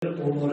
اور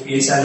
PSL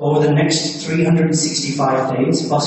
Over the next 365 days plus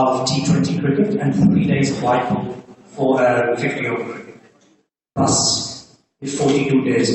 of T20 cricket and 3 days of white ball for 50 over cricket. Plus 42 days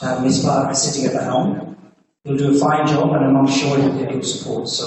to have Misbah sitting at the helm. He'll do a fine job and I'm sure he'll get your support. So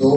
2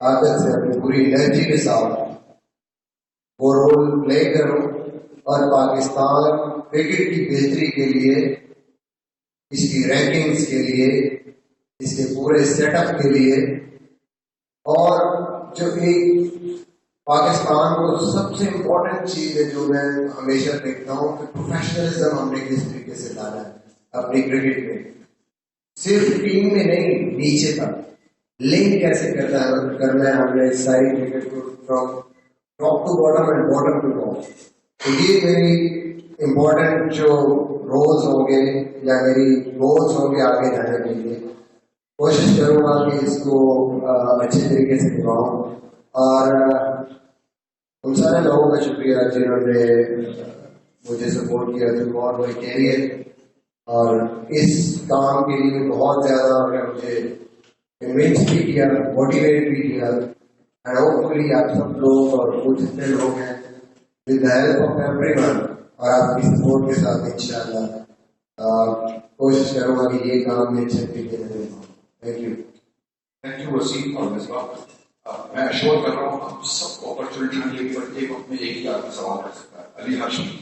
طاقت سے اپنی پوری energy کے ساتھ وہ role play کروں اور Pakistan cricket کی بہتری کے لیے، اس کی رینکنگز کے لیے، اس کے پورے سیٹ اپ کے لیے، اور جو ایک پاکستان کو سب سے امپورٹنٹ چیز ہے جو میں ہمیشہ دیکھتا ہوں کہ پروفیشنلزم ہم نے کس طریقے سے لانا ہے اپنی کرکٹ میں، صرف ٹیم میں نہیں، نیچے تک لنک کیسے کرنا ہے ہم نے اس ساری کرکٹ کو from top to bottom and bottom to top. تو یہ میری امپورٹنٹ جو رولز ہوں گے یا میری گولز ہوں گے آگے جانے کے لیے. کوشش کروں گا کہ اس کو اچھے طریقے سے نبھاؤں، اور ان سارے لوگوں کا شکریہ جنہوں نے مجھے سپورٹ کیا تھرو آل مائی کیریئر، اور اس کام کے لیے بہت زیادہ مجھے کنوینس بھی کیا، موٹیویٹ بھی کیا. اینڈ ہوپ فلی آپ سب لوگ اور وہ جتنے لوگ ہیں with the help of every one اور آپ کی سپورٹ کے ساتھ انشاءاللہ کوشش کروں گا کہ یہ کام میں اچھے طریقے سے نبھاؤں. Thank you. Thank you Waseem اور مصباح. میں ایشور کر رہا ہوں ہم سب کو اپرچونیٹی ملے گی اور ایک وقت میں ایک ہی آدمی سوال کر سکتا ہے. علی ہاشمی.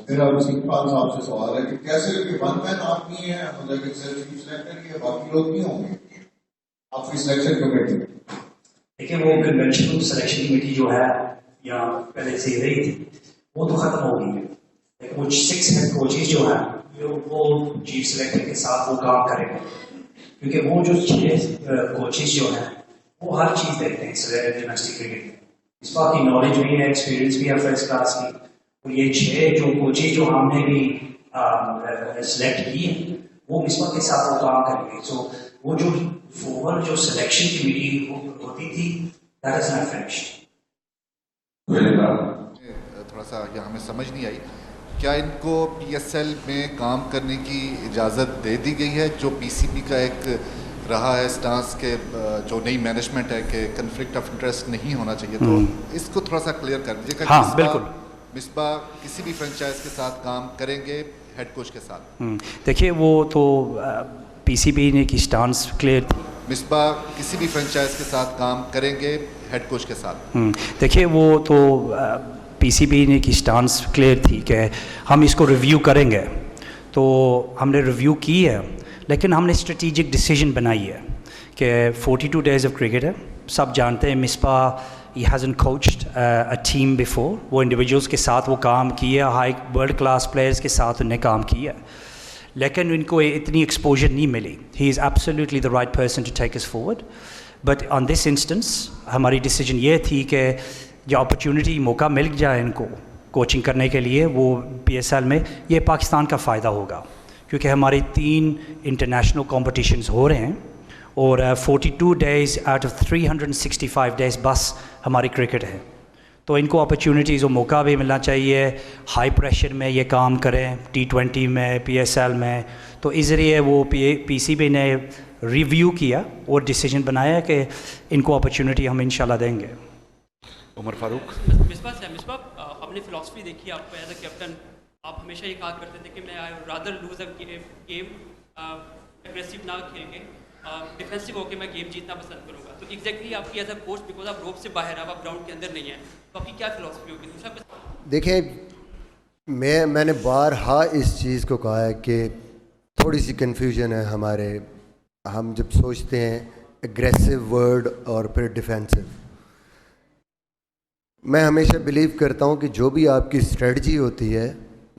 میرا وسیم خان صاحب سے سوال ہے کہ کیسے کہ ون مین آدمی ہے مطلب کہ چیف سلیکٹر کی باقی لوگ نہیں ہوں گے آپ کی سلیکشن کمیٹی؟ دیکھیں وہ کنونشنل سلیکشن کمیٹی جو ہے یا پہلے سے رہی تھی وہ تو ختم ہو گئی ہے، لیکن وہ 6 ہیڈ کوچز جو ہیں وہ چیف سلیکٹر کے ساتھ وہ کام کریں گے، کیونکہ وہ جو 6 کوچز جو ہیں وہ ہر چیز دیکھتے ہیں ڈومیسٹک کرکٹ میں. اس بات کی نالج بھی ہے، ایکسپیرینس بھی ہے فرسٹ کلاس کی. اور یہ 6 جو کوچز جو ہم نے بھی سلیکٹ کی ہیں وہ مصباح کے ساتھ وہ کام کریں گے. سو وہ جو فور جو سلیکشن کمیٹی ہوتی تھی دیٹ از ناٹ فنشڈ. تھوڑا سا یہ ہمیں سمجھ نہیں آئی، کیا ان کو پی ایس ایل میں کام کرنے کی اجازت دے دی گئی ہے؟ جو پی سی بی کا ایک رہا ہے سٹانس کہ جو نئی مینجمنٹ ہے کہ کنفلکٹ آف انٹرسٹ نہیں ہونا چاہیے، تو اس کو تھوڑا سا کلیئر کر دیجیے کہ ہاں بالکل. مصباح کسی بھی فرنچائز کے ساتھ کام کریں گے ہیڈ کوچ کے ساتھ؟ دیکھیے وہ تو پی سی بی نے کی سٹانس کلیئر تھی. مصباح کسی بھی فرنچائز کے ساتھ کام کریں گے ہیڈ کوچ کے ساتھ؟ دیکھیے وہ تو پی سی بی نے کی سٹانس کلیئر تھی کہ ہم اس کو ریویو کریں گے، تو ہم نے ریویو کی ہے، لیکن ہم نے اسٹریٹیجک ڈیسیجن بنائی ہے کہ 42 days آف کرکٹ ہے. سب جانتے ہیں مصباح ہی ہیزنٹ کوچڈ اے ٹیم بیفور، وہ انڈیویجولس کے ساتھ وہ کام کیا، ہائی ورلڈ کلاس پلیئرس کے ساتھ انہیں کام کیا، لیکن ان کو اتنی ایکسپوجر نہیں ملی. He is absolutely the right person to take us forward, but on this instance ہماری ڈیسیجن یہ تھی کہ جو اپرچونٹی موقع مل جائے ان کو کوچنگ کرنے کے لیے وہ پی ایس ایل میں، یہ پاکستان کا فائدہ ہوگا، کیونکہ ہماری 3 انٹرنیشنل کمپٹیشنز ہو رہے ہیں، اور 42 days آؤٹ آف 365 days بس ہماری کرکٹ ہے. تو ان کو اپرچونیٹیز و موقع بھی ملنا چاہیے، ہائی پریشر میں یہ کام کریں، T20 میں، پی ایس ایل میں. تو اس ذریعے وہ پی سی بی نے ریویو کیا اور ڈیسیجن بنایا کہ ان کو اپرچونیٹی ہم انشاءاللہ دیں گے. عمر فاروق. مصباح ہم نے فلاسفی دیکھی آپ کو ایز اے کیپٹن، آپ ہمیشہ یہ کہا کرتے تھے کہ میں I rather lose a game aggressive نہ کھیل کے ڈیفینسو ہو کے میں گیم جیتنا پسند کروں گا. تو ایگزیکٹلی آپ کی ایز اے کوچ بیکاز آپ روپ سے باہر ہیں، آپ گراؤنڈ کے اندر نہیں ہیں، تو آپ کی کیا فلاسفی ہوگی؟ دوسرا دیکھیں میں نے بارہا اس چیز کو کہا ہے کہ تھوڑی سی کنفیوژن ہے ہمارے، ہم جب سوچتے ہیں اگریسو ورڈ اور پھر ڈیفینسو. میں ہمیشہ بلیو کرتا ہوں کہ جو بھی آپ کی اسٹریٹجی ہوتی ہے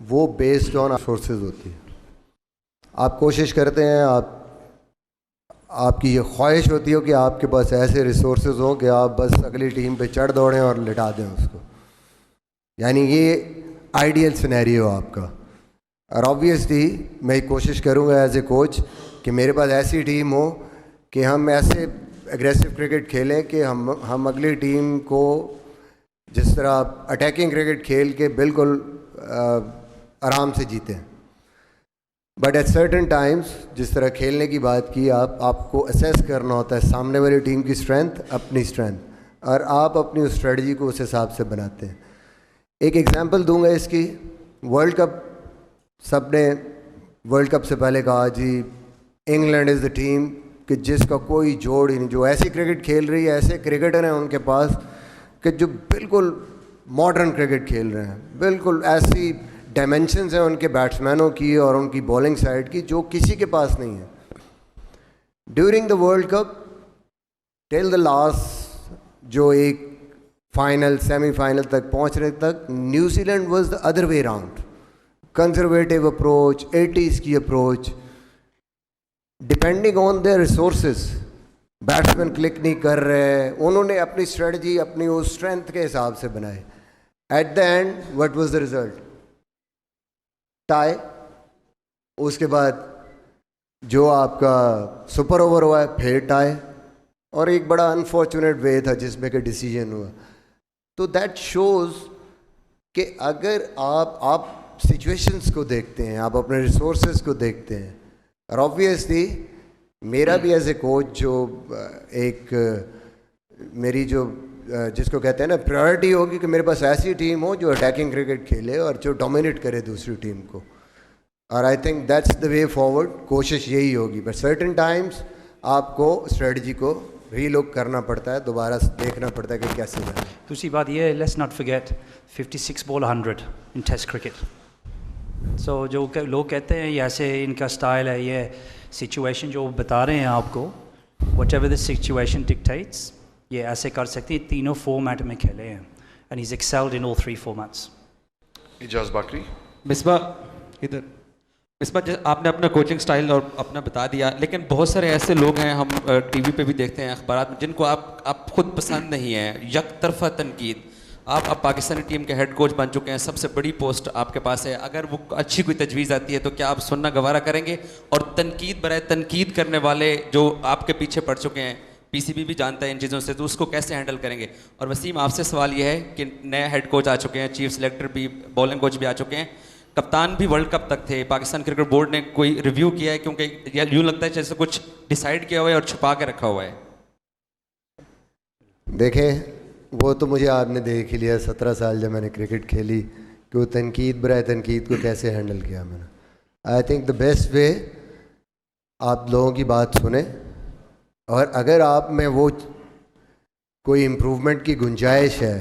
وہ بیسڈ آن سورسز ہوتی ہے. آپ کوشش کرتے ہیں، آپ کی یہ خواہش ہوتی ہے کہ آپ کے پاس ایسے ریسورسز ہوں کہ آپ بس اگلی ٹیم پہ چڑھ دوڑیں اور لٹا دیں اس کو، یعنی یہ آئیڈیل سینیریو آپ کا. اور آبویسلی میں کوشش کروں گا ایز اے کوچ کہ میرے پاس ایسی ٹیم ہو کہ ہم ایسے اگریسو کرکٹ کھیلیں کہ ہم اگلی ٹیم کو جس طرح اٹیکنگ کرکٹ کھیل کے بالکل آرام سے جیتیں. بٹ ایٹ سرٹن ٹائمز جس طرح کھیلنے کی بات کی، آپ کو اسیس کرنا ہوتا ہے سامنے والی ٹیم کی اسٹرینتھ، اپنی اسٹرینتھ، اور آپ اپنی اسٹریٹجی کو اس حساب سے بناتے ہیں. ایک ایگزامپل دوں گا اس کی. ورلڈ کپ، سب نے ورلڈ کپ سے پہلے کہا جی انگلینڈ از دا ٹیم کہ جس کا کوئی جوڑ ہی نہیں, جو ایسی کرکٹ کھیل رہی ہے, ایسے کرکٹر ہیں ان کے پاس کہ جو بالکل ماڈرن کرکٹ کھیل رہے ہیں, بالکل ایسی ڈائمینشنز ہیں ان کے بیٹسمینوں کی اور ان کی بولنگ سائڈ کی جو کسی کے پاس نہیں ہے. During the world cup till the last, جو ایک فائنل سیمی فائنل تک پہنچنے تک, New Zealand was the other way round. Conservative approach, 80s کی approach, depending on their resources. Batsmen click نہیں کر رہے, انہوں نے اپنی اسٹریٹجی اپنی اس اسٹرینتھ کے حساب سے بنائے. At the end what was the result? Tie. اس کے بعد جو آپ کا سپر اوور ہوا ہے پھر ٹائی, اور ایک بڑا انفارچونیٹ وے تھا جس میں کہ ڈیسیجن ہوا. تو دیٹ شوز کہ اگر آپ سچویشنس کو دیکھتے ہیں, آپ اپنے ریسورسز کو دیکھتے ہیں, اور آبویسلی میرا بھی ایز اے کوچ جو ایک میری جو جس کو کہتے ہیں نا پرائرٹی ہوگی کہ میرے پاس ایسی ٹیم ہو جو اٹیکنگ کرکٹ کھیلے اور جو ڈومینیٹ کرے دوسری ٹیم کو. اور I think that's the way forward. کوشش یہی ہوگی, بٹ سرٹن ٹائمس آپ کو اسٹریٹجی کو ری لک کرنا پڑتا ہے, دوبارہ دیکھنا پڑتا ہے کہ کیسے جائے. دوسری بات یہ ہے, let's not forget 56 ball 100 in test cricket. So جو لوگ کہتے ہیں یہ ایسے ان کا اسٹائل ہے, یہ سچویشن جو بتا رہے ہیں آپ کو, what ever the situation dictates, یہ ایسے کر سکتے ہیں. تینوں فارمیٹ میں کھیلے ہیں, and has excelled in all 3 formats. Ijaz Baqri. Misbah ادھر. مصباح آپ نے اپنا کوچنگ سٹائل اور اپنا بتا دیا, لیکن بہت سارے ایسے لوگ ہیں, ہم ٹی وی پہ بھی دیکھتے ہیں, اخبارات میں, جن کو آپ خود پسند نہیں ہیں, یک طرفہ تنقید. آپ اب پاکستانی ٹیم کے ہیڈ کوچ بن چکے ہیں, سب سے بڑی پوسٹ آپ کے پاس ہے. اگر وہ اچھی کوئی تجویز آتی ہے تو کیا آپ سننا گوارا کریں گے؟ اور تنقید برائے تنقید کرنے والے جو آپ کے پیچھے پڑ چکے ہیں, پی سی بی بھی جانتا ہے ان چیزوں سے, تو اس کو کیسے ہینڈل کریں گے؟ اور وسیم آپ سے سوال یہ ہے کہ نئے ہیڈ کوچ آ چکے ہیں, چیف سلیکٹر بھی, بولنگ کوچ بھی آ چکے ہیں, کپتان بھی ورلڈ کپ تک تھے. پاکستان کرکٹ بورڈ نے کوئی ریویو کیا ہے؟ کیونکہ یوں لگتا ہے جیسے کچھ ڈیسائیڈ کیا ہوا ہے اور چھپا کے رکھا ہوا ہے. دیکھیں, وہ تو مجھے آپ نے دیکھ ہی لیا 17 سال جب میں نے کرکٹ کھیلی کہ وہ تنقید برائے تنقید کو کیسے ہینڈل کیا میں نے. I think the best way آپ لوگوں کی بات سنیں, اور اگر آپ میں وہ کوئی امپروومنٹ کی گنجائش ہے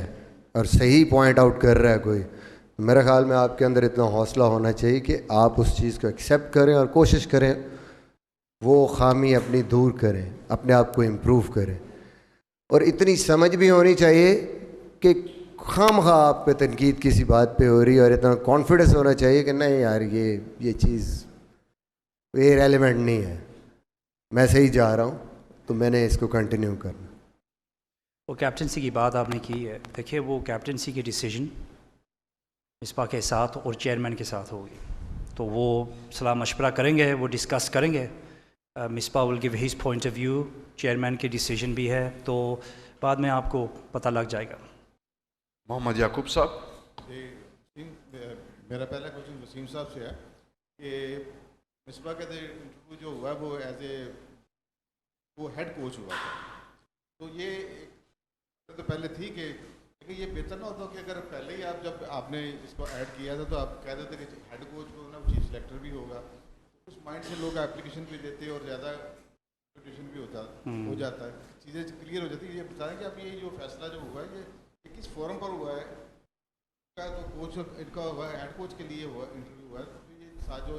اور صحیح پوائنٹ آؤٹ کر رہا ہے کوئی, میرے خیال میں آپ کے اندر اتنا حوصلہ ہونا چاہیے کہ آپ اس چیز کو ایکسیپٹ کریں اور کوشش کریں وہ خامی اپنی دور کریں, اپنے آپ کو امپروو کریں. اور اتنی سمجھ بھی ہونی چاہیے کہ خام خواہ آپ پہ تنقید کسی بات پہ ہو رہی ہے, اور اتنا کانفیڈنس ہونا چاہیے کہ نہیں یار یہ چیز یہ ریلیونٹ نہیں ہے, میں صحیح جا رہا ہوں تو میں نے اس کو کنٹینیو کرنا. وہ کیپٹنسی کی بات آپ نے کی ہے, دیکھیے وہ کیپٹنسی کی ڈیسیجن مصباح کے ساتھ اور چیئرمین کے ساتھ ہوگی, تو وہ صلاح مشورہ کریں گے, وہ ڈسکس کریں گے. Misbah will give his point of view, chairman کی ڈیسیجن بھی ہے, تو بعد میں آپ کو پتہ لگ جائے گا. محمد یعقوب صاحب. میرا پہلا کوشچن وسیم صاحب سے ہے کہ مصباح کا انٹرویو جو ہوا وہ ایز اے وہ ہیڈ کوچ ہوا تھا, تو یہ تو پہلے تھی کہ یہ بہتر نہ ہوتا کہ اگر پہلے ہی آپ جب آپ نے اس کو ایڈ کیا تھا تو آپ کہہ دیتے کہ ہیڈ کوچ کو نا چیف سلیکٹر بھی ہوگا, اس مائنڈ سے لوگ اپلیکیشن بھی دیتے اور زیادہ ریپوٹیشن بھی ہو جاتا ہے, چیزیں کلیئر ہو جاتی ہے. یہ بتائیں کہ اب یہ جو فیصلہ جو ہوا ہے یہ کس فورم پر ہوا ہے؟ تو کوچ ان کا ہوا ہے, ہیڈ کوچ کے لیے ہوا انٹرویو ہوا ہے, تو یہ ساتھ جو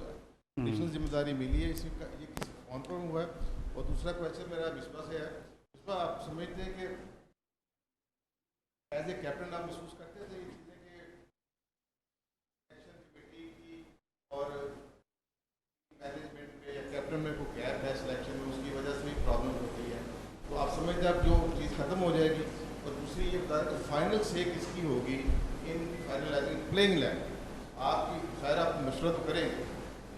ایڈیشنل ذمہ داری ملی ہے اس کا یہ کس فورم پر ہوا ہے؟ اور دوسرا کویشچن میرا مصباح سے ہے. مصباح آپ سمجھتے ہیں کہ ایز اے کیپٹن آپ محسوس کرتے تھے یہ چیزیں کہ سلیکشن کمیٹی کی اور مینجمنٹ میں یا کیپٹن میں کوئی گیپ ہے سلیکشن میں, اس کی وجہ سے بھی پرابلم ہوتی ہے, تو آپ سمجھتے ہیں اب جو چیز ختم ہو جائے گی؟ اور دوسری یہ بتا دیں کہ فائنل سے کس کی ہوگی ان فائنلائزنگ پلینگ لائن؟ آپ کی خیر آپ مشورہ تو کریں گے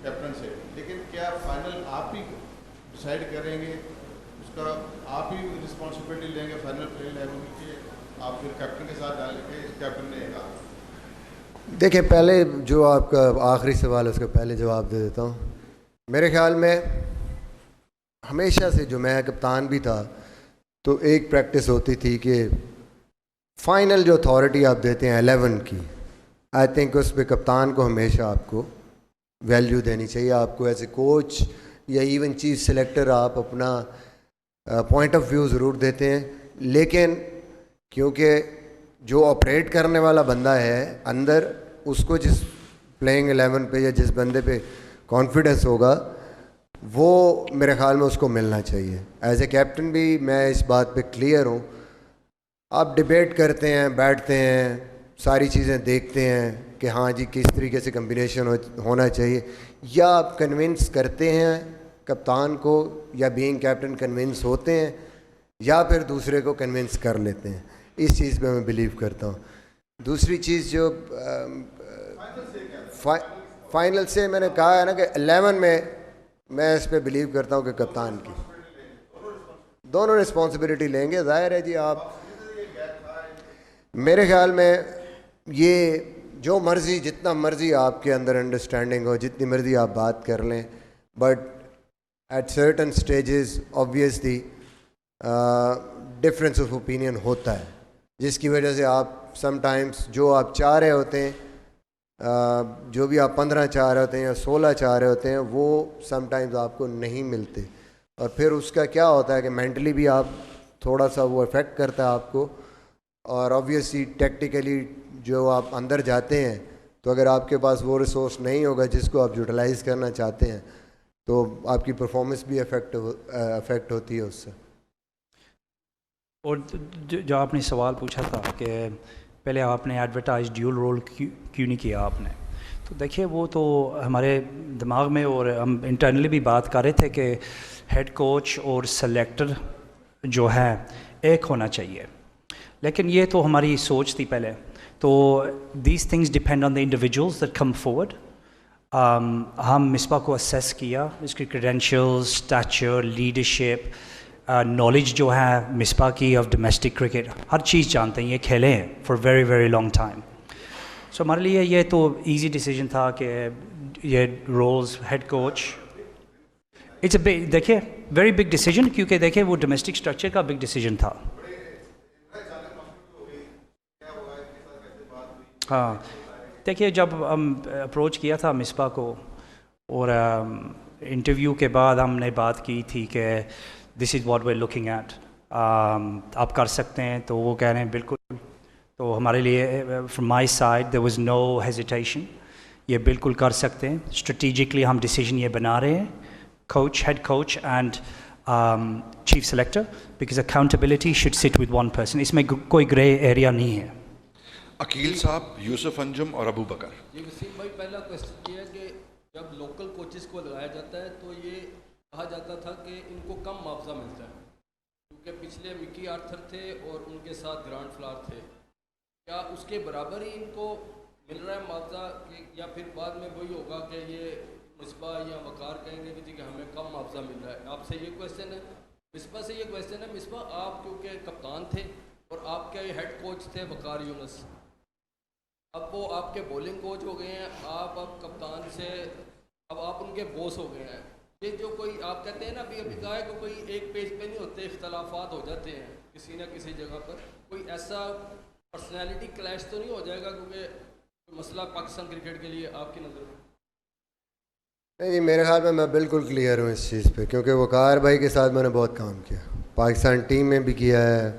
کیپٹن سے, لیکن کیا فائنل آپ ہی ڈیسائیڈ کریں گے, اس کا آپ ہی رسپانسبلٹی لیں گے فائنل پلینگ لائن کی, آپ پھر کیپٹن کے ساتھ ڈالیں گے کیپٹن نے کہا؟ دیکھیں, پہلے جو آپ کا آخری سوال ہے اس کا پہلے جواب دے دیتا ہوں. میرے خیال میں ہمیشہ سے جو میں کپتان بھی تھا تو ایک پریکٹس ہوتی تھی کہ فائنل جو اتھارٹی آپ دیتے ہیں 11 کی, آئی تھنک اس پہ کپتان کو ہمیشہ آپ کو ویلیو دینی چاہیے. آپ کو ایز اے کوچ یا ایون چیف سلیکٹر آپ اپنا پوائنٹ آف ویو ضرور دیتے ہیں، لیکن کیونکہ جو آپریٹ کرنے والا بندہ ہے اندر، اس کو جس پلینگ 11 پہ یا جس بندے پہ کانفیڈنس ہوگا وہ میرے خیال میں اس کو ملنا چاہیے. ایز اے کیپٹن بھی میں اس بات پہ کلیئر ہوں. آپ ڈبیٹ کرتے ہیں، بیٹھتے ہیں، ساری چیزیں دیکھتے ہیں کہ ہاں جی کس طریقے سے کمبینیشن ہونا چاہیے، یا آپ کنونس کرتے ہیں کپتان کو، یا بینگ کیپٹن کنونس ہوتے ہیں، یا پھر دوسرے کو کنونس کر لیتے ہیں. اس چیز پہ میں بلیو کرتا ہوں. دوسری چیز جو فائنل سے میں نے کہا ہے نا کہ 11 میں اس پہ بلیو کرتا ہوں کہ کپتان کی دونوں رسپانسبلٹی لیں گے. ظاہر ہے جی آپ میرے خیال میں یہ جو مرضی جتنا مرضی آپ کے اندر انڈرسٹینڈنگ ہو، جتنی مرضی آپ بات کر لیں، but at certain stages obviously difference of opinion ہوتا ہے، جس کی وجہ سے آپ سم ٹائمس جو آپ چاہ رہے ہوتے ہیں، جو بھی آپ 15 چاہ رہے ہوتے ہیں یا 16 چاہ رہے ہوتے ہیں، وہ سم ٹائمز آپ کو نہیں ملتے، اور پھر اس کا کیا ہوتا ہے کہ مینٹلی بھی آپ تھوڑا سا وہ افیکٹ کرتا ہے آپ کو. اور آبویسلی ٹیکٹیکلی جو آپ اندر جاتے ہیں تو اگر آپ کے پاس وہ ریسورس نہیں ہوگا جس کو آپ یوٹیلائز کرنا چاہتے ہیں تو آپ کی پرفارمنس بھی افیکٹ ہوتی ہے اس سے. اور جو آپ نے سوال پوچھا تھا کہ پہلے آپ نے ایڈورٹائز ڈیول رول کیوں نہیں کیا آپ نے، تو دیکھیے وہ تو ہمارے دماغ میں، اور ہم انٹرنلی بھی بات کر رہے تھے کہ ہیڈ کوچ اور سلیکٹر جو ہے ایک ہونا چاہیے، لیکن یہ تو ہماری سوچ تھی پہلے. تو these things depend on the individuals that come forward. ہم مصباح کو اسیس کیا، اس کی کریڈینشیلز، اسٹیچر، لیڈرشپ، نالج جو ہے مصباح کی آف ڈومیسٹک کرکٹ، ہر چیز جانتے ہیں، یہ کھیلے ہیں for very very long time. So ہمارے لیے یہ تو ایزی ڈیسیجن تھا کہ یہ roles head coach, it's a دیکھیے ویری بگ ڈیسیجن، کیونکہ دیکھیے وہ ڈومیسٹک اسٹرکچر کا بگ ڈیسیجن تھا. ہاں دیکھیے جب ہم اپروچ کیا تھا مصباح کو، اور انٹرویو کے بعد ہم نے بات کی تھی کہ this is what we are looking at, آپ کر سکتے ہیں، تو وہ کہہ رہے ہیں بالکل. تو ہمارے لیے from my side there was no hesitation, یہ بالکل کر سکتے ہیں. اسٹریٹجکلی ہم ڈیسیجن یہ بنا رہے ہیں، coach, head coach and chief selector, because accountability should sit with one person, اس میں کوئی گرے ایریا نہیں ہے. عقیل صاحب، یوسف انجم اور ابو بکر. جی وسیم بھائی، پہلا کوشچن یہ ہے کہ جب لوکل کوچز کو لگایا جاتا ہے تو یہ کہا جاتا تھا کہ ان کو کم معاوضہ ملتا ہے، کیونکہ پچھلے مکی آرتھر تھے اور ان کے ساتھ گرانٹ فلار تھے. کیا اس کے برابر ہی ان کو مل رہا ہے معاوضہ، یا پھر بعد میں وہی ہوگا کہ یہ مصباح یا وقار کہیں گے کہ ہمیں کم معاوضہ مل رہا ہے؟ آپ سے یہ کویشچن ہے. مصباح سے یہ کویشچن ہے، مصباح آپ کیونکہ کپتان تھے اور آپ کے ہیڈ کوچ تھے وقار یونس، اب وہ آپ کے بولنگ کوچ ہو گئے ہیں، آپ اب کپتان سے اب آپ ان کے بوس ہو گئے ہیں. یہ جو کوئی آپ کہتے ہیں نا ابھی کہا ہے کہ کوئی ایک پیج پہ نہیں ہوتے، اختلافات ہو جاتے ہیں کسی نہ کسی جگہ پر، کوئی ایسا پرسنالٹی کلیش تو نہیں ہو جائے گا کیونکہ مسئلہ پاکستان کرکٹ کے لیے آپ کی نظر میں؟ نہیں جی، میرے خیال میں بالکل کلیئر ہوں اس چیز پہ، کیونکہ وقار بھائی کے ساتھ میں نے بہت کام کیا، پاکستان ٹیم میں بھی کیا ہے،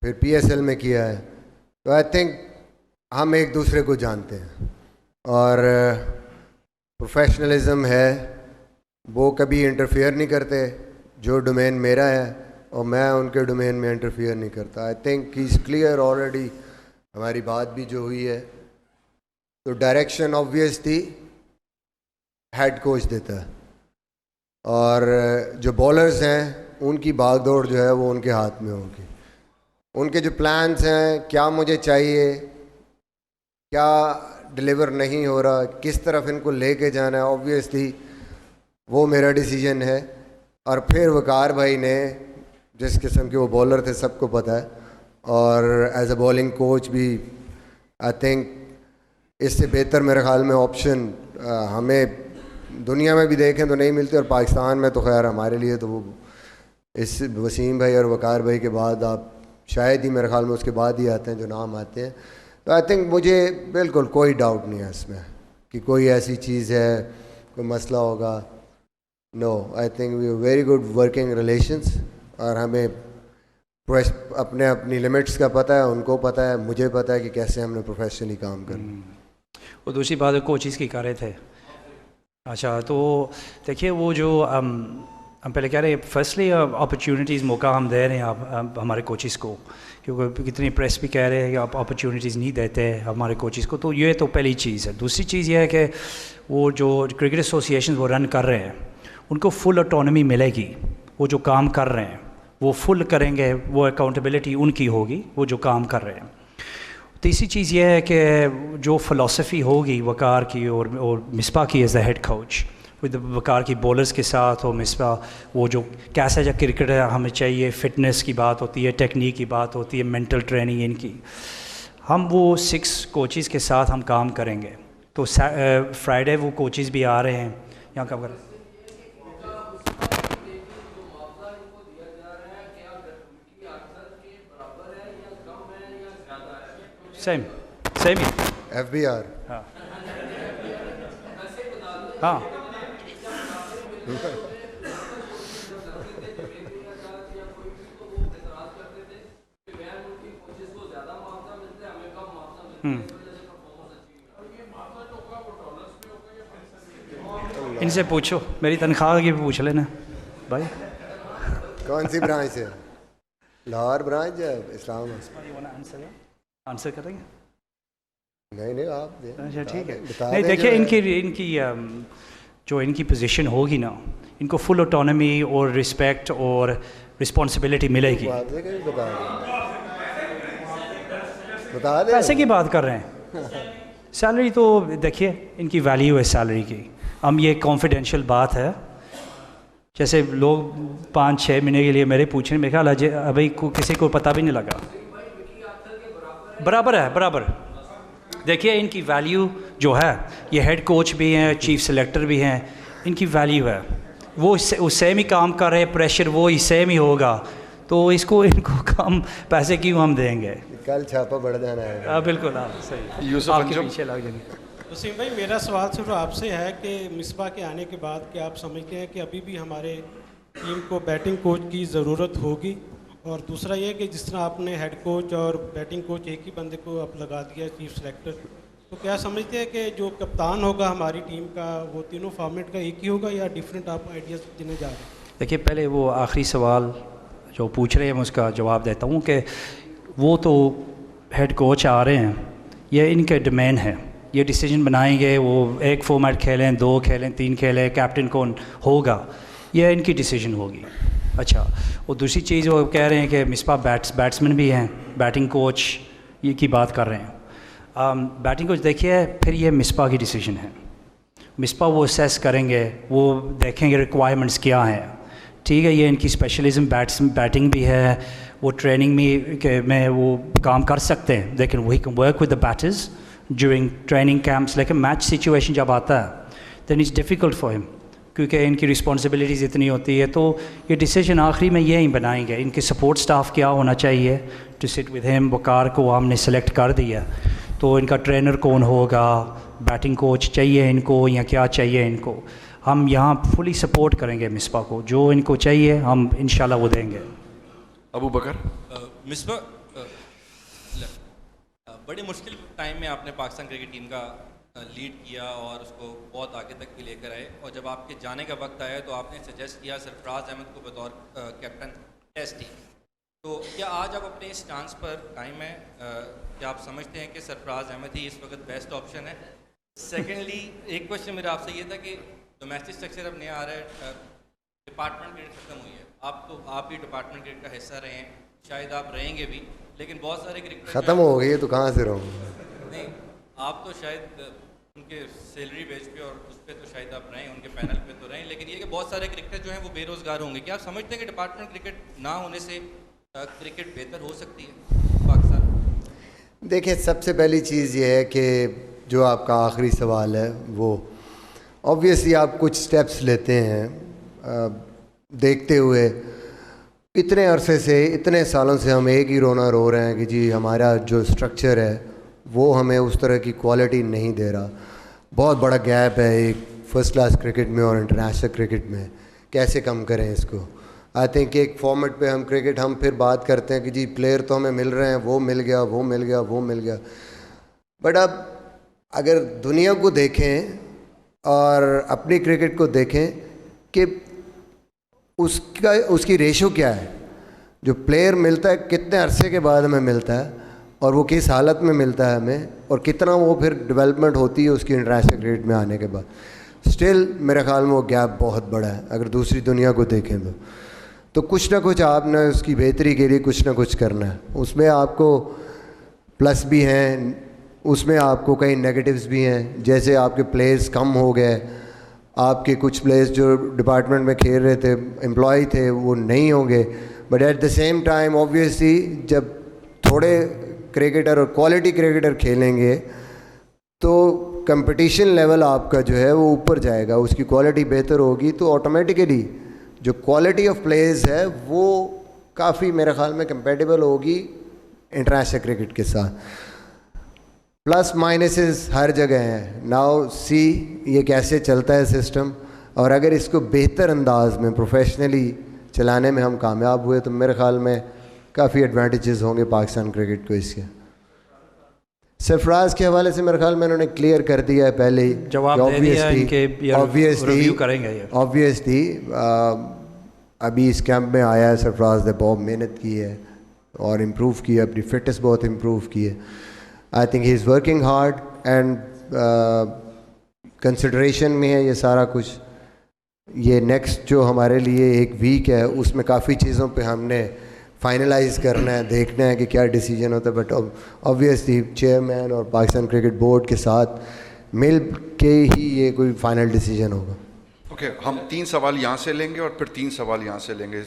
پھر PSL میں کیا ہے. تو آئی تھنک ہم ایک دوسرے کو جانتے ہیں، اور پروفیشنلزم ہے، وہ کبھی انٹرفیئر نہیں کرتے. جو ڈومین میرا ہے اور میں ان کے ڈومین میں انٹرفیئر نہیں کرتا. I think is clear already, ہماری بات بھی جو ہوئی ہے. تو ڈائریکشن آبویس تھی ہیڈ کوچ دیتا ہے، اور جو بولرز ہیں ان کی بھاگ دوڑ جو ہے وہ ان کے ہاتھ میں ہوگی. ان کے جو پلانز ہیں، کیا مجھے چاہیے، کیا ڈلیور نہیں ہو رہا، کس طرف ان کو لے کے جانا ہے، آبویسلی وہ میرا ڈیسیجن ہے. اور پھر وقار بھائی نے جس قسم کے وہ بولر تھے سب کو پتہ ہے، اور ایز اے بولنگ کوچ بھی آئی تھنک اس سے بہتر میرے خیال میں آپشن ہمیں دنیا میں بھی دیکھیں تو نہیں ملتے، اور پاکستان میں تو خیر ہمارے لیے تو وہ اس وسیم بھائی اور وقار بھائی کے بعد آپ شاید ہی میرے خیال میں اس کے بعد ہی آتے ہیں جو نام آتے ہیں. تو آئی تھنک مجھے بالکل کوئی ڈاؤٹ نہیں ہے اس میں کہ کوئی ایسی چیز ہے، کوئی مسئلہ ہوگا. No I think we very good working relations, اور ہمیں اپنے اپنی لمٹس کا پتہ ہے, ان کو پتہ ہے, مجھے پتہ ہے کہ کیسے ہم نے پروفیشنلی کام کرنا. وہ دوسری بات کوچز کی کر رہے تھے. اچھا تو دیکھیے وہ جو ہم پہلے کہہ رہے ہیں فرسٹلی اپرچونیٹیز موقع ہم دے رہے ہیں آپ ہمارے کوچز کو, کیونکہ کتنی پریس بھی کہہ رہے ہیں کہ آپ اپرچونیٹیز نہیں دیتے ہمارے کوچز کو, تو یہ تو پہلی چیز ہے. دوسری چیز یہ ہے کہ وہ جو کرکٹ ایسوسیشن وہ رن کر رہے ہیں ان کو فل اٹانومی ملے گی, وہ جو کام کر رہے ہیں وہ فل کریں گے, وہ اکاؤنٹیبلٹی ان کی ہوگی وہ جو کام کر رہے ہیں. تیسری چیز یہ ہے کہ جو فلسفی ہوگی وقار کی اور مصباح کی ایز اے ہیڈ کوچ, وقار کی بولرز کے ساتھ, اور مصباح وہ جو کیسا جو کرکٹ ہمیں چاہیے, فٹنس کی بات ہوتی ہے, ٹیکنیک کی بات ہوتی ہے, مینٹل ٹریننگ ان کی, ہم وہ 6 کوچز کے ساتھ ہم کام کریں گے. تو فرائیڈے وہ کوچز بھی آ رہے ہیں یہاں کب کر سیم ہی ایف بی آر. ہاں ہاں ان سے پوچھو, میری تنخواہ کی پوچھ لینا بھائی. کون سی برانچ ہے؟ لاہور برانچ ہے اسلام؟ آنسر کریں گے؟ نہیں آپ دیں. اچھا ٹھیک ہے. نہیں دیکھیے ان کی جو ان کی پوزیشن ہوگی نا, ان کو فل اٹانومی اور رسپیکٹ اور رسپانسبلٹی ملے گی. پیسے کی بات کر رہے ہیں, سیلری تو دیکھیے ان کی ویلیو ہے سیلری کی. ہم یہ کانفیڈینشیل بات ہے, جیسے لوگ 5-6 مہینے کے لیے میرے پوچھیں, میرے خیال ابھی کسی کو پتہ بھی نہیں لگا. برابر ہے, برابر. دیکھیے ان کی ویلیو جو ہے, یہ ہیڈ کوچ بھی ہیں, چیف سلیکٹر بھی ہیں, ان کی ویلیو ہے. وہ سیم ہی کام کر رہے ہیں, پریشر وہی سیم ہی ہوگا, تو ان کو کم پیسے کیوں ہم دیں گے؟ کل چھاپا بڑھ جانا ہے. بالکل صحیح. آپ کے پیچھے لگ جائیں گے. وسیم بھائی میرا سوال صرف آپ سے ہے کہ مصباح کے آنے کے بعد کیا آپ سمجھتے ہیں کہ ابھی بھی ہمارے ٹیم کو بیٹنگ کوچ کی ضرورت ہوگی؟ اور دوسرا یہ کہ جس طرح آپ نے ہیڈ کوچ اور بیٹنگ کوچ ایک ہی بندے کو اب لگا دیا, چیف سلیکٹر, تو کیا سمجھتے ہیں کہ جو کپتان ہوگا ہماری ٹیم کا وہ تینوں فارمیٹ کا ایک ہی ہوگا یا ڈفرینٹ آپ آئیڈیاز دینے جا رہے ہیں؟ دیکھیے پہلے وہ آخری سوال جو پوچھ رہے ہیں میں اس کا جواب دیتا ہوں کہ وہ تو ہیڈ کوچ آ رہے ہیں, یہ ان کے ڈومین ہے, یہ ڈیسیجن بنائیں گے, وہ ایک فارمیٹ کھیلیں, 2 کھیلیں, 3 کھیلیں, کیپٹن کون ہوگا, یہ ان کی ڈیسیجن ہوگی. اچھا, اور دوسری چیز وہ کہہ رہے ہیں کہ مصباح بیٹسمین بھی ہیں, بیٹنگ کوچ یہ کی بات کر رہے ہیں. بیٹنگ کوچ دیکھیے پھر یہ مصباح کی ڈیسیجن ہے. مصباح وہ اسیس کریں گے, وہ دیکھیں گے ریکوائرمنٹس کیا ہیں. ٹھیک ہے, یہ ان کی اسپیشلزم بیٹنگ بھی ہے, وہ ٹریننگ میں وہ کام کر سکتے ہیں, لیکن وہی can work with the batters during training camps. لیکن میچ سچویشن جب آتا ہے دین اٹس ڈیفیکلٹ فار ہم, کیونکہ ان کی رسپانسبلٹیز اتنی ہوتی ہے. تو یہ ڈیسیجن آخری میں یہی بنائیں گے, ان کے سپورٹ سٹاف کیا ہونا چاہیے ٹو سٹ ود ہم. وقار کو ہم نے سلیکٹ کر دیا, تو ان کا ٹرینر کون ہوگا, بیٹنگ کوچ چاہیے ان کو یا کیا چاہیے ان کو. ہم یہاں فلی سپورٹ کریں گے مصباح کو, جو ان کو چاہیے ہم انشاءاللہ وہ دیں گے. ابو بکر. مصباح بڑے مشکل ٹائم میں آپ نے پاکستان کرکٹ ٹیم کا لیڈ کیا اور اس کو بہت آگے تک بھی لے کر آئے, اور جب آپ کے جانے کا وقت آیا تو آپ نے سجیسٹ کیا سرفراز احمد کو بطور کیپٹن ٹیسٹ ٹیم. تو کیا آج آپ اپنے اسٹانس پر قائم ہیں, کیا آپ سمجھتے ہیں کہ سرفراز احمد ہی اس وقت بیسٹ آپشن ہے؟ سیکنڈلی ایک کوشچن میرا آپ سے یہ تھا کہ ڈومیسٹک اسٹرکچر اب نیا آ رہا ہے, ڈپارٹمنٹ کرکٹ ختم ہوئی ہے, آپ بھی ڈپارٹمنٹ کرکٹ کا حصہ رہے ہیں, شاید آپ رہیں گے بھی, لیکن بہت سارے کرکٹر ختم ہو گئی ہے تو کہاں سے رہوں؟ نہیں, آپ تو شاید ان کے سیلری بیس پہ اور اس پہ تو شاید آپ رہیں, ان کے پینل پہ تو رہیں, لیکن یہ کہ بہت سارے کرکٹر جو ہیں وہ بے روزگار ہوں گے. کیا آپ سمجھتے ہیں کہ ڈپارٹمنٹ کرکٹ نہ ہونے سے کرکٹ بہتر ہو سکتی ہے پاکستان؟ دیکھیں, سب سے پہلی چیز یہ ہے کہ جو آپ کا آخری سوال ہے وہ آبویسلی آپ کچھ سٹیپس لیتے ہیں دیکھتے ہوئے. اتنے عرصے سے, اتنے سالوں سے ہم ایک ہی رونا رو رہے ہیں کہ جی ہمارا جو اسٹرکچر ہے وہ ہمیں اس طرح کی کوالٹی نہیں دے رہا. بہت بڑا گیپ ہے, ایک فرسٹ کلاس کرکٹ میں اور انٹرنیشنل کرکٹ میں کیسے کم کریں اس کو. آئی تھنک ایک فارمیٹ پہ ہم پھر بات کرتے ہیں کہ جی پلیئر تو ہمیں مل رہے ہیں, وہ مل گیا. بٹ اب اگر دنیا کو دیکھیں اور اپنی کرکٹ کو دیکھیں کہ اس کی ریشو کیا ہے, جو پلیئر ملتا ہے کتنے عرصے کے بعد ہمیں ملتا ہے اور وہ کس حالت میں ملتا ہے ہمیں, اور کتنا وہ پھر ڈیولپمنٹ ہوتی ہے اس کی انٹرنیشنل کرکٹ میں آنے کے بعد. اسٹل میرے خیال میں وہ گیپ بہت بڑا ہے اگر دوسری دنیا کو دیکھیں تو کچھ نہ کچھ آپ نے اس کی بہتری کے لیے کچھ نہ کچھ کرنا ہے. اس میں آپ کو پلس بھی ہیں, اس میں آپ کو کئی نیگیٹوز بھی ہیں, جیسے آپ کے پلیئرز کم ہو گئے, آپ کے کچھ پلیئرز جو ڈپارٹمنٹ میں کھیل رہے تھے امپلائی تھے وہ نہیں ہوں گے. But at the same time obviously جب تھوڑے کرکٹر اور کوالٹی کرکٹر کھیلیں گے تو کمپٹیشن لیول آپ کا جو ہے وہ اوپر جائے گا, اس کی کوالٹی بہتر ہوگی, تو آٹومیٹیکلی جو کوالٹی آف پلیئرز ہے وہ کافی میرے خیال میں کمپیٹیبل ہوگی انٹرنیشنل کرکٹ کے ساتھ. پلس مائنسز ہر جگہ ہیں. ناؤ سی یہ کیسے چلتا ہے سسٹم, اور اگر اس کو بہتر انداز میں پروفیشنلی چلانے میں ہم کامیاب ہوئے تو میرے خیال میں کافی ایڈوانٹیجز ہوں گے پاکستان کرکٹ کو اس کے. سرفراز کے حوالے سے میرے خیال میں انہوں نے کلیئر کر دیا ہے پہلے ہی, جواب دے دیا ہے کہ ریویو کریں گے. آبویسلی ابھی اس کیمپ میں آیا ہے سرفراز نے بہت محنت کی ہے اور امپروو کی ہے, اپنی فٹنس بہت امپروو کی ہے. I think he is working hard and consideration میں ہے یہ سارا کچھ. یہ نیکسٹ جو ہمارے لیے ایک ویک ہے اس میں کافی چیزوں پہ ہم نے فائنلائز کرنا ہے, دیکھنا ہے کہ کیا ڈیسیجن ہوتا ہے. بٹ آبویسلی چیئرمین اور پاکستان کرکٹ بورڈ کے ساتھ مل کے ہی یہ کوئی فائنل ڈیسیجن ہوگا. اوکے, ہم 3 سوال یہاں سے لیں گے اور پھر 3 سوال یہاں سے لیں گے.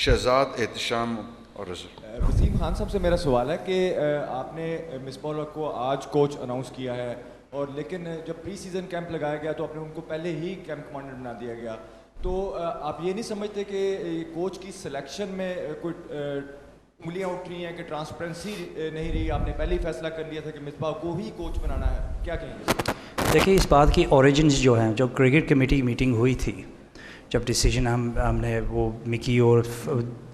شہزاد, احتشام اور رضا. وسیم خان صاحب سے میرا سوال ہے کہ آپ نے مصباح الحق کو آج کوچ اناؤنس کیا ہے, اور لیکن جب پری سیزن کیمپ لگایا گیا تو آپ نے ان کو پہلے ہی کیمپ کمانڈر بنا دیا گیا. تو آپ یہ نہیں سمجھتے کہ کوچ کی سلیکشن میں کوئی انگلیاں اٹھ رہی ہیں کہ ٹرانسپیرنسی نہیں رہی؟ آپ نے پہلے ہی فیصلہ کر لیا تھا کہ مصباح کو ہی کوچ بنانا ہے, کیا کہیں گے؟ دیکھیے اس بات کی اوریجنز جو ہیں, جو کرکٹ کمیٹی میٹنگ ہوئی تھی جب ڈیسیجن ہم نے وہ مکی اور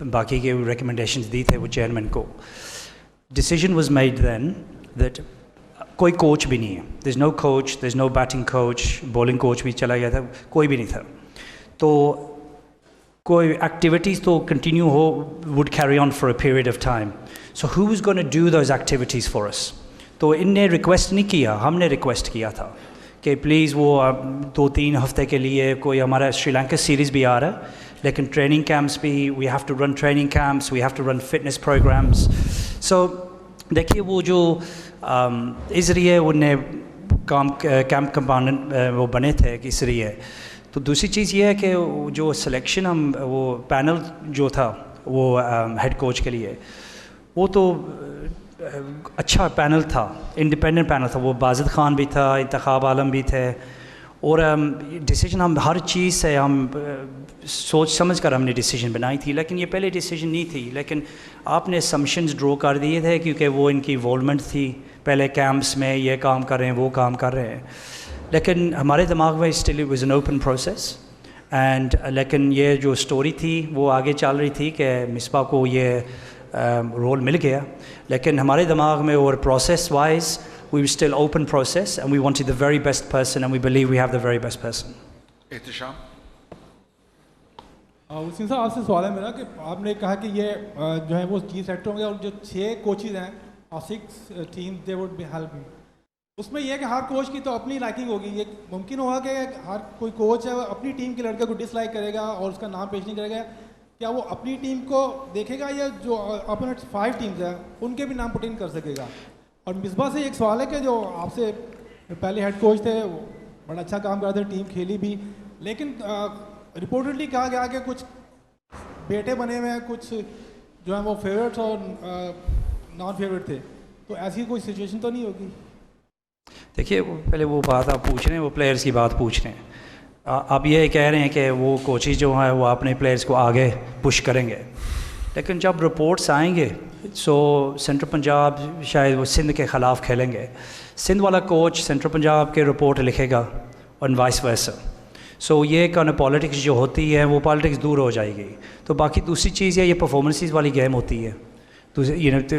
باقی کے ریکمنڈیشنز دی تھے وہ چیئرمین کو, decision was made then that کوئی کوچ بھی نہیں ہے, there is no coach, there is no batting coach, bowling coach بھی چلا گیا تھا, کوئی بھی نہیں تھا. تو کوئی ایکٹیویٹیز تو continue would carry on for a period of time. So who is gone to do those activities for us. تو ان نے ریکویسٹ نہیں کیا, ہم نے ریکویسٹ کیا تھا کہ پلیز وہ 2-3 ہفتے کے لیے کوئی ہمارا شری لنکا سیریز بھی آ رہا ہے, لیکن ٹریننگ کیمپس بھی, we have to run training camps, we have to run fitness programs. So دیکھیے وہ جو اس لیے انہیں کیمپ کمپاؤنڈنٹ وہ بنے تھے کہ اس لیے. تو دوسری چیز یہ ہے کہ جو سلیکشن وہ پینل جو تھا وہ ہیڈ کوچ کے لیے, وہ تو اچھا پینل تھا, انڈیپینڈنٹ پینل تھا. وہ بازد خان بھی تھا, انتخاب عالم بھی تھے, اور ڈیسیجن ہم ہر چیز سے ہم سوچ سمجھ کر ہم نے ڈیسیجن بنائی تھی. لیکن یہ پہلے ڈیسیجن نہیں تھی, لیکن آپ نے اسمپشنز ڈرو کر دیے تھے کیونکہ وہ ان کی انوالومنٹ تھی پہلے کیمپس میں, یہ کام کر رہے ہیں وہ کام کر رہے ہیں. لیکن ہمارے دماغ میں still it was an open process and لیکن یہ جو اسٹوری تھی وہ آگے چل رہی تھی کہ مصباح کو یہ رول مل گیا. لیکن ہمارے دماغ میں اور process wise we were still open process and we wanted the very best person and we believe we have the very best person. Ehtesham. Hussain صاحب آپ سے سوال ہے میرا کہ آپ نے کہا کہ یہ جو ہے وہ چیف سیکٹر ہوں گے اور جو 6 کوچز ہیں اور 6 team they would be help me. اس میں یہ ہے کہ ہر کوچ کی تو اپنی لائکنگ ہوگی. یہ ممکن ہوگا کہ ہر کوئی کوچ ہے اپنی ٹیم کے لڑکے کو ڈس لائک کرے گا اور اس کا نام پیش نہیں کرے گا, کیا وہ اپنی ٹیم کو دیکھے گا یا جو اپوننٹ 5 ٹیمز ہیں ان کے بھی نام پٹ ان کر سکے گا؟ اور مصباح سے ایک سوال ہے کہ جو آپ سے پہلے ہیڈ کوچ تھے وہ بڑا اچھا کام کر رہے تھے, ٹیم کھیلی بھی, لیکن رپورٹڈلی کہا گیا کہ کچھ بیٹے بنے ہوئے ہیں, کچھ جو ہیں وہ فیوریٹس اور نان فیوریٹ تھے, تو ایسی کوئی سچویشن تو نہیں ہوگی؟ دیکھیے پہلے وہ بات آپ پوچھ رہے ہیں, وہ پلیئرس کی بات پوچھ رہے ہیں. آپ یہ کہہ رہے ہیں کہ وہ کوچز جو ہیں وہ اپنے پلیئرس کو آگے پش کریں گے, لیکن جب رپورٹس آئیں گے سو سینٹرل پنجاب شاید وہ سندھ کے خلاف کھیلیں گے, سندھ والا کوچ سینٹرل پنجاب کے رپورٹ لکھے گا اور وائس ورسا. سو یہ کہ پالیٹکس جو ہوتی ہے وہ پالیٹکس دور ہو جائے گی. تو باقی دوسری چیز یہ پرفارمنسز والی گیم ہوتی ہے. تو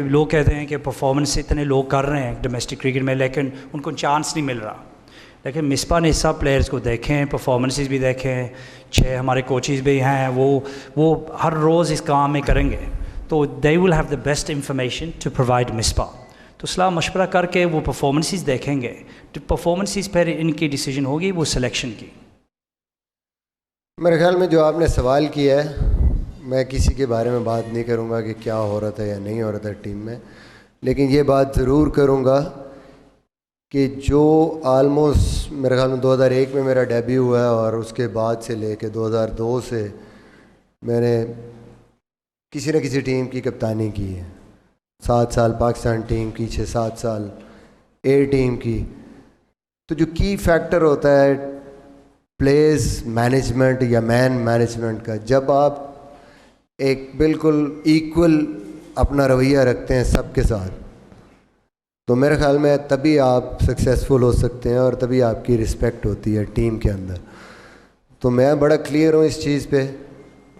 لوگ کہتے ہیں کہ پرفارمنس اتنے لوگ کر رہے ہیں ڈومیسٹک کرکٹ میں لیکن ان کو چانس نہیں مل رہا. لیکن مصباح نے سب پلیئرز کو دیکھیں, پرفارمنسز بھی دیکھیں, 6 ہمارے کوچز بھی ہیں, وہ ہر روز اس کام میں کریں گے. تو they will have the best information to provide Misbah. تو صلاح مشورہ کر کے وہ پرفارمنسز دیکھیں گے. تو پرفارمنسز پھر ان کی ڈیسیجن ہوگی وہ سلیکشن کی. میرے خیال میں جو آپ نے سوال کیا ہے, میں کسی کے بارے میں بات نہیں کروں گا کہ کیا ہو رہا تھا یا نہیں ہو رہا تھا ٹیم میں, لیکن یہ بات ضرور کروں گا کہ جو آلموسٹ میرے خیال میں 2001 میں میرا ڈیبیو ہوا ہے اور اس کے بعد سے لے کے 2002 سے میں نے کسی نہ کسی ٹیم کی کپتانی کی ہے. 7 سال پاکستان ٹیم کی, 6-7 سال اے ٹیم کی. تو جو کی فیکٹر ہوتا ہے پلیز مینجمنٹ یا مین مینجمنٹ کا, جب آپ ایک بالکل ایکول اپنا رویہ رکھتے ہیں سب کے ساتھ, تو میرے خیال میں تبھی آپ سکسیزفل ہو سکتے ہیں اور تبھی آپ کی رسپیکٹ ہوتی ہے ٹیم کے اندر. تو میں بڑا کلیئر ہوں اس چیز پہ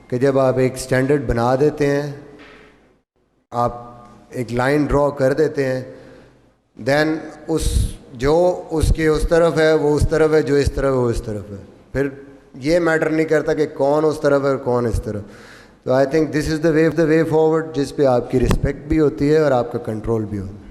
کہ جب آپ ایک سٹینڈرڈ بنا دیتے ہیں, آپ ایک لائن ڈرا کر دیتے ہیں, دین جو اس کے اس طرف ہے وہ اس طرف ہے, جو اس طرف ہے وہ اس طرف ہے. پھر یہ میٹر نہیں کرتا کہ کون اس طرف ہے اور کون اس طرف. تو I think this is the way forward, جس پہ آپ کی رسپیکٹ بھی ہوتی ہے اور آپ کا کنٹرول بھی ہوتا ہے.